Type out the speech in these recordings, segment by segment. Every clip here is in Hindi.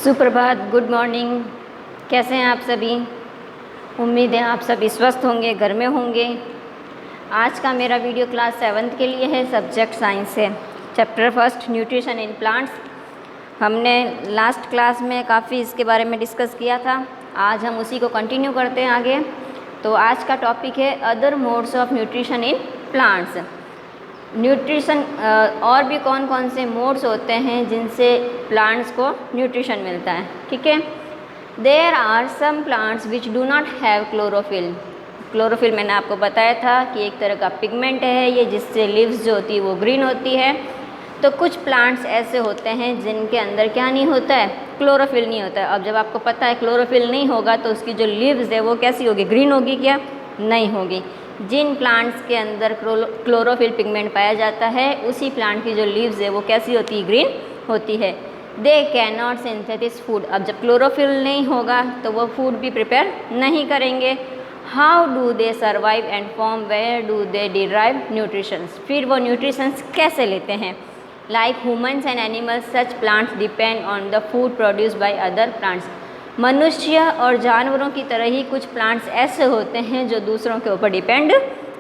सुप्रभात, गुड मॉर्निंग। कैसे हैं आप सभी? उम्मीद है आप सभी स्वस्थ होंगे, घर में होंगे। आज का मेरा वीडियो क्लास 7th के लिए है, सब्जेक्ट साइंस है, chapter first nutrition in plants. हमने लास्ट क्लास में काफ़ी इसके बारे में डिस्कस किया था। आज हम उसी को कंटिन्यू करते हैं आगे। तो आज का टॉपिक है other modes of nutrition in plants. Nutrition और भी कौन कौन से मोड्स होते हैं जिनसे प्लांट्स को न्यूट्रिशन मिलता है, ठीक है। There are some plants which do not have chlorophyll. Chlorophyll मैंने आपको बताया था कि एक तरह का पिगमेंट है ये, जिससे लीव्स जो होती है वो ग्रीन होती है। तो कुछ प्लांट्स ऐसे होते हैं जिनके अंदर क्या नहीं होता है, क्लोरोफिल नहीं होता है। अब जब आपको पता है क्लोरोफिल नहीं होगा तो उसकी जो लीव्स है वो कैसी होगी, ग्रीन होगी क्या? नहीं होगी। जिन प्लांट्स के अंदर क्लोरोफिल पिगमेंट पाया जाता है उसी प्लांट की जो लीव्स है वो कैसी होती है, ग्रीन होती है। They can not synthesis food. अब जब क्लोरोफिल नहीं होगा तो वो फूड भी प्रिपेयर नहीं करेंगे। How do they survive and form, where do they derive nutrients. फिर वो न्यूट्रिशंस कैसे लेते हैं? Like humans and animals such plants depend on the food produce by other plants. मनुष्य और जानवरों की तरह ही कुछ प्लांट्स ऐसे होते हैं जो दूसरों के ऊपर डिपेंड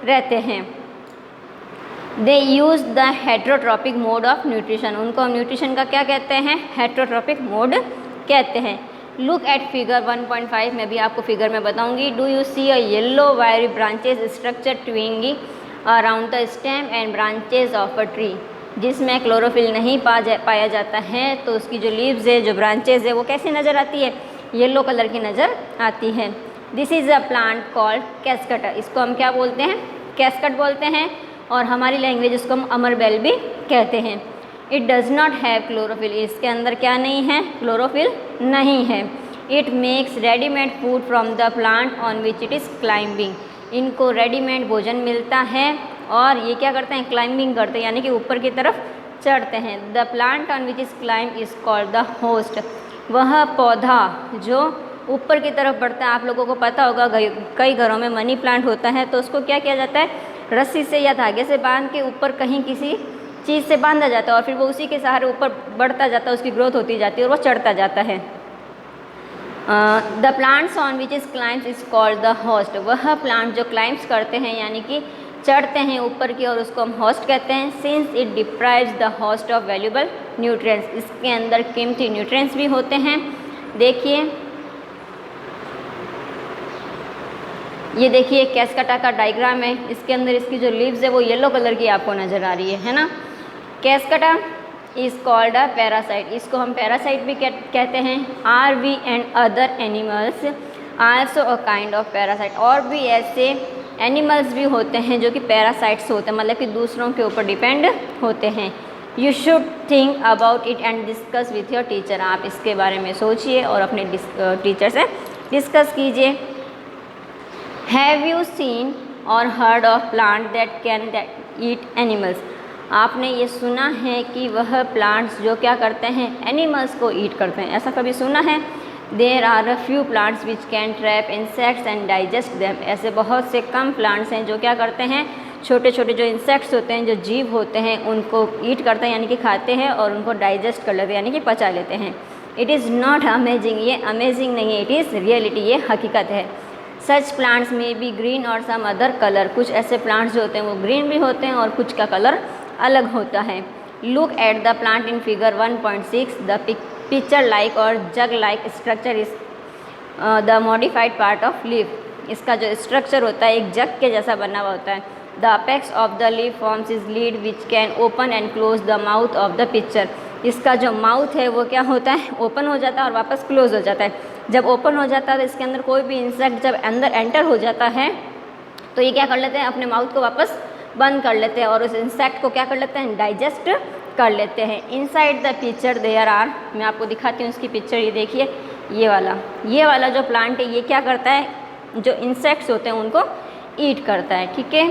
रहते हैं। They use the heterotrophic mode of nutrition. उनको हम न्यूट्रिशन का क्या कहते हैं? हेट्रोट्रॉपिक मोड कहते हैं। लुक एट फिगर 1.5 में भी आपको फिगर में बताऊंगी। Do you see a yellow wiry branches structure twining around the stem and branches of a tree. जिसमें क्लोरोफिल नहीं पाया जाता है तो उसकी जो लीव्स है, जो ब्रांचेज है वो कैसी नज़र आती है? येलो कलर की नज़र आती है। This is a plant called Cuscuta. इसको हम क्या बोलते हैं? कैस्कट बोलते हैं। और हमारी लैंग्वेज इसको हम अमरबेल भी कहते हैं। It does not have chlorophyll. इसके अंदर क्या नहीं है? क्लोरोफिल नहीं है। It makes readymade food from the plant on which it is climbing. इनको रेडीमेड भोजन मिलता है और ये क्या करते हैं? क्लाइंबिंग करते हैं, यानी कि ऊपर की तरफ चढ़ते हैं। The plant on which is climb is called the host. वह पौधा जो ऊपर की तरफ बढ़ता है, आप लोगों को पता होगा कई घरों में मनी प्लांट होता है तो उसको क्या किया जाता है? रस्सी से या धागे से बांध के ऊपर कहीं किसी चीज़ से बांधा जाता है और फिर वो उसी के सहारे ऊपर बढ़ता जाता है, उसकी ग्रोथ होती जाती है और वो चढ़ता जाता है। The plants on which is climbs is called the host. वह प्लांट जो क्लाइम्स करते हैं यानी कि चढ़ते हैं ऊपर की, और उसको हम होस्ट कहते हैं। Since it deprives the host of valuable nutrients. इसके अंदर कीमती न्यूट्रिएंट्स भी होते हैं। देखिए, ये देखिए कैस्कटा का डायग्राम है। इसके अंदर इसकी जो लीव्स है वो येलो कलर की आपको नज़र आ रही है ना। Cuscuta is called a parasite. इसको हम पैरासाइट भी कहते हैं। Are we and other animals also a kind of parasite. और भी ऐसे एनिमल्स भी होते हैं जो कि पैरासाइट्स होते हैं, मतलब कि दूसरों के ऊपर डिपेंड होते हैं। You should think about it and discuss with your teacher. आप इसके बारे में सोचिए और अपने टीचर से डिस्कस कीजिए। हैव यू सीन और heard of plant that can eat animals. आपने ये सुना है कि वह प्लांट्स जो क्या करते हैं? एनिमल्स को ईट करते हैं। ऐसा कभी सुना है? There are a few plants which can trap insects and digest them. ऐसे बहुत से कम प्लांट्स हैं जो क्या करते हैं? छोटे छोटे जो इंसेक्ट्स होते हैं, जो जीव होते हैं, उनको ईट करते हैं यानी कि खाते हैं और उनको डाइजेस्ट कर लेते हैं यानी कि पचा लेते हैं। It is not amazing. ये अमेजिंग नहीं है, इट इज़ रियलिटी, ये हकीकत है। सच प्लांट्स में बी ग्रीन और सम अदर कलर। कुछ ऐसे प्लांट्स जो होते हैं वो ग्रीन भी होते हैं और कुछ का कलर अलग होता है। Look at the plant in figure 1.6। The pitcher like or jug like structure is the modified part of leaf. इसका जो स्ट्रक्चर होता है एक जग के जैसा बना हुआ होता है। The apex of the leaf forms is lead which can open and close the mouth of the picture. इसका जो माउथ है वो क्या होता है? ओपन हो जाता है और वापस क्लोज हो जाता है। जब ओपन हो जाता है तो इसके अंदर कोई भी इंसेक्ट जब अंदर एंटर हो जाता है तो ये क्या कर लेते हैं? अपने माउथ को वापस बंद कर लेते हैं और उस इंसेक्ट को क्या कर लेते हैं? डाइजेस्ट कर लेते हैं। Inside the picture there are, मैं आपको दिखाती हूँ इसकी पिक्चर। ये देखिए, ये वाला जो प्लांट है ये क्या करता है? जो इंसेक्ट्स होते हैं उनको ईट करता है, ठीक है।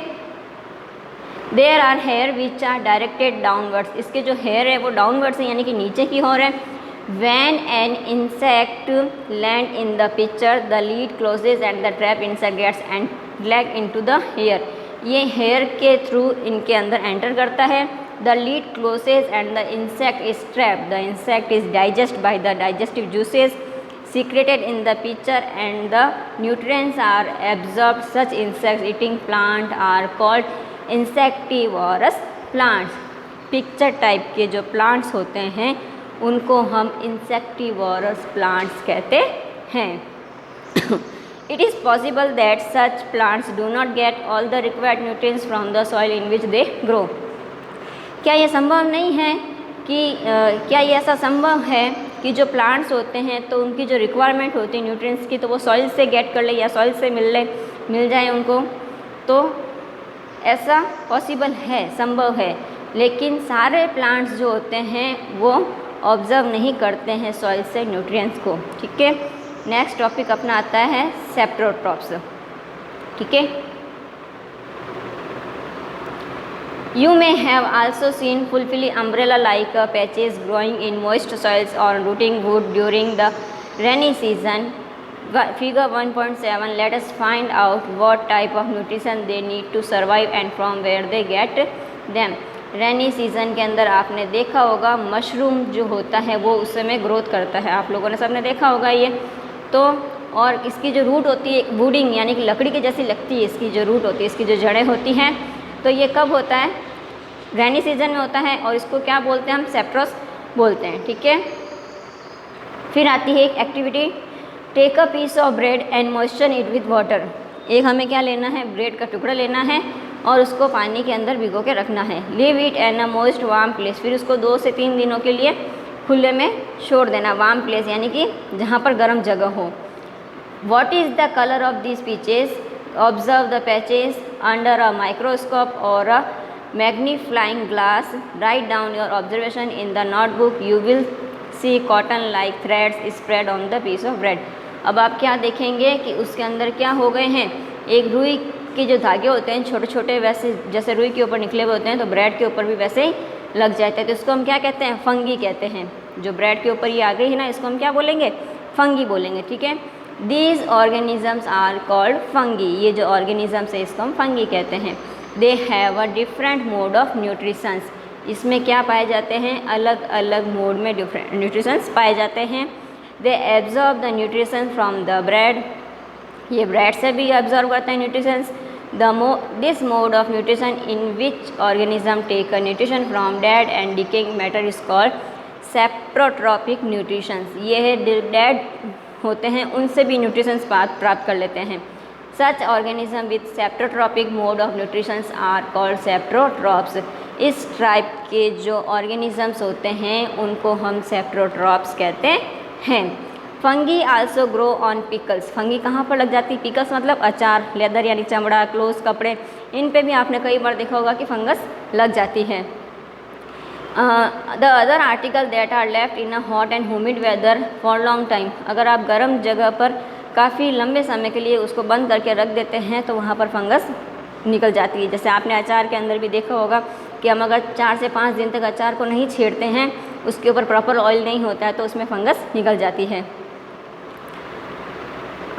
There are hair which are directed downwards. इसके जो हेयर है वो डाउनवर्ड्स है यानी कि नीचे की ओर है। When an insect land in the picture, the lid closes and the trap insect gets and leg into the hair। ये हेयर के थ्रू इनके अंदर एंटर करता है the lid closes and the insect is trapped. The insect is digested by the digestive juices secreted in the pitcher and the nutrients are absorbed. Such insect eating plant are called insectivorous plants. Picture type के जो प्लांट्स होते हैं उनको हम इंसेक्टिवोरस प्लांट्स कहते हैं. It is possible that such plants do not get all the required nutrients from the soil in which they grow. क्या ये संभव नहीं है कि क्या ये ऐसा संभव है कि जो प्लांट्स होते हैं तो उनकी जो रिक्वायरमेंट होती है न्यूट्रिएंट्स की तो वो सॉइल से गेट कर ले या सॉइल से मिल जाए उनको. तो ऐसा पॉसिबल है, संभव है, लेकिन सारे प्लांट्स जो होते हैं वो ऑब्जर्व नहीं करते हैं सॉइल से न्यूट्रिएंट्स को. ठीक है, नेक्स्ट टॉपिक अपना आता है सेप्रोट्रॉप्स. ठीक है, You may have also seen fully umbrella-like patches growing in moist soils or rooting wood during the rainy season. Figure 1.7. Let us find out what type of nutrition they need to survive and from where they get them. Rainy season के अंदर आपने देखा होगा मशरूम जो होता है वो उस समय ग्रोथ करता है. आप लोगों ने सबने देखा होगा ये. तो और इसकी जो रूट होती है वुडिंग यानी कि लकड़ी के जैसी लगती है इसकी जो रूट होती है, इसकी जो जड़ें होती हैं. तो ये कब होता है? रेनी सीजन में होता है और इसको क्या बोलते हैं हम? सेप्रोस बोलते हैं. ठीक है, फिर आती है एक activity. Take a piece of bread and moisture it with water. एक हमें क्या लेना है? ब्रेड का टुकड़ा लेना है और उसको पानी के अंदर भिगो के रखना है. Leave it in a moist warm place. फिर उसको 2 से 3 दिनों के लिए खुले में छोड़ देना. वार्म प्लेस यानी कि जहाँ पर गर्म जगह हो. What is the colour of this patches? Observe the patches under a microscope or a magnifying glass. Write down your observation in the notebook. You will see cotton like threads spread on the piece of bread. अब आप क्या देखेंगे कि उसके अंदर क्या हो गए हैं? एक रुई के जो धागे होते हैं छोटे छोटे, वैसे जैसे रुई के ऊपर निकले हुए होते हैं तो ब्रेड के ऊपर भी वैसे ही लग जाते हैं. तो इसको हम क्या कहते हैं? फंगी कहते हैं. जो ब्रेड के ऊपर ये आ गई है ना, इसको हम क्या बोलेंगे? फंगी बोलेंगे. ठीक है, these organisms are called fungi. ये जो ऑर्गेनिजम्स है इसको हम फंगी कहते हैं. They have a different mode of nutrients. इसमें क्या पाए जाते हैं? अलग अलग मोड में डिफरेंट न्यूट्रिशंस पाए जाते हैं. They absorb the nutrition from the bread. ये ब्रेड से भी एब्जॉर्ब करते हैं nutrients. This mode of nutrition in which organism take a nutrition from dead and decaying matter is called saprotrophic nutrients. ये है डेड होते हैं उनसे भी न्यूट्रिशंस प्राप्त कर लेते हैं. Such organism with saprotrophic mode of nutritions are called saprotrophs. इस टाइप के जो ऑर्गेनिजम्स होते हैं उनको हम सेप्रोट्रॉप्स कहते हैं. Fungi also grow on pickles. Fungi कहाँ पर लग जाती है? पिकल्स मतलब अचार, लेदर यानी चमड़ा, क्लोथ्स कपड़े, इन पे भी आपने कई बार देखा होगा कि फंगस लग जाती है. The other article that are left in a hot and humid weather for long time. अगर आप गर्म जगह पर काफ़ी लंबे समय के लिए उसको बंद करके रख देते हैं तो वहाँ पर फंगस निकल जाती है. जैसे आपने अचार के अंदर भी देखा होगा कि हम अगर 4 से 5 दिन तक अचार को नहीं छेड़ते हैं, उसके ऊपर प्रॉपर ऑयल नहीं होता है तो उसमें फंगस निकल जाती है.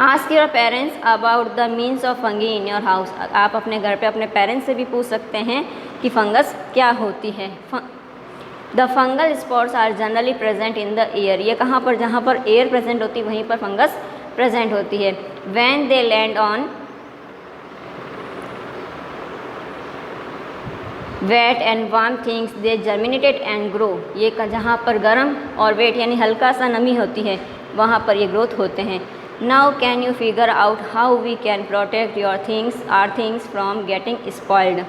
Ask your parents about the means of fungi in your house. आप अपने घर पे अपने पेरेंट्स से भी पूछ सकते हैं कि फंगस क्या होती है. The fungal spots are generally present in the air. ये कहाँ पर? जहाँ पर एयर प्रेजेंट होती है वहीं पर फंगस प्रेजेंट होती है. When they land on wet and warm things they germinated and grow. ये जहाँ पर गर्म और वेट यानी हल्का सा नमी होती है वहाँ पर ये ग्रोथ होते हैं. Now can you figure out how we can protect our things from getting spoiled.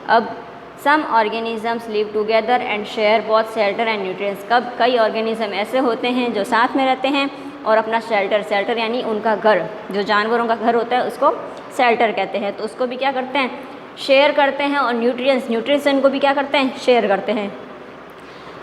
अब some organisms live together and share both shelter and nutrients. कब कई ऑर्गेनिज्म ऐसे होते हैं जो साथ में रहते हैं और अपना शेल्टर यानी उनका घर, जो जानवरों का घर होता है उसको शेल्टर कहते हैं, तो उसको भी क्या करते हैं? शेयर करते हैं. और न्यूट्रिशन को भी क्या करते हैं? शेयर करते हैं.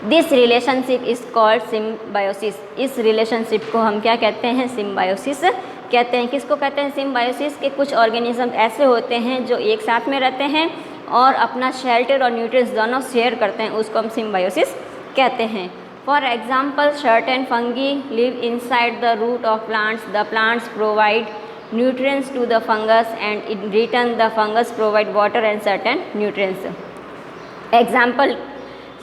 This relationship is called symbiosis. इस रिलेशनशिप को हम क्या कहते हैं? सिम्बायोसिस कहते हैं. किसको कहते हैं सिम्बायोसिस? के कुछ ऑर्गेनिज्म ऐसे होते हैं जो एक साथ में रहते हैं और अपना शेल्टर और न्यूट्रिएंट्स दोनों शेयर करते हैं, उसको हम सिम्बायोसिस कहते हैं. For example certain fungi live inside the root of plants. The plants provide nutrients to the fungus and in return the fungus provide water and certain nutrients. Example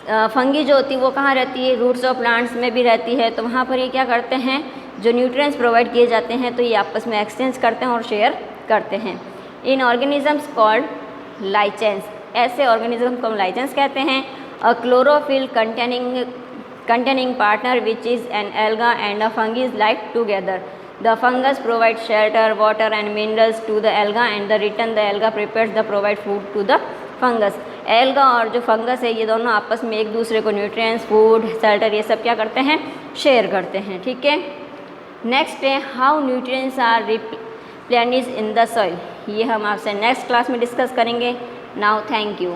fungi जो होती है वो कहाँ रहती है, रूट्स ऑफ प्लांट्स में भी रहती है। तो वहाँ पर ये क्या करते हैं, जो न्यूट्रिएंट्स प्रोवाइड किए जाते हैं तो ये आपस में एक्सचेंज करते हैं और शेयर करते हैं। इन ऑर्गेनिजम्स कॉल्ड लाइचेंस, ऐसे ऑर्गेनिज्म को हम लाइचेंस कहते हैं। अ chlorophyll containing partner which is an alga and a fungus live together. The fungus provides shelter, water and minerals to the alga and the return the alga prepares the provide food to the fungus. Alga और जो फंगस है ये दोनों आपस में एक दूसरे को न्यूट्रिएंट्स, फूड, शेल्टर ये सब क्या करते हैं, शेयर करते हैं। ठीक है। नेक्स्ट है how nutrients are replenished in the soil, ये हम आपसे नेक्स्ट क्लास में डिस्कस करेंगे। Now thank you.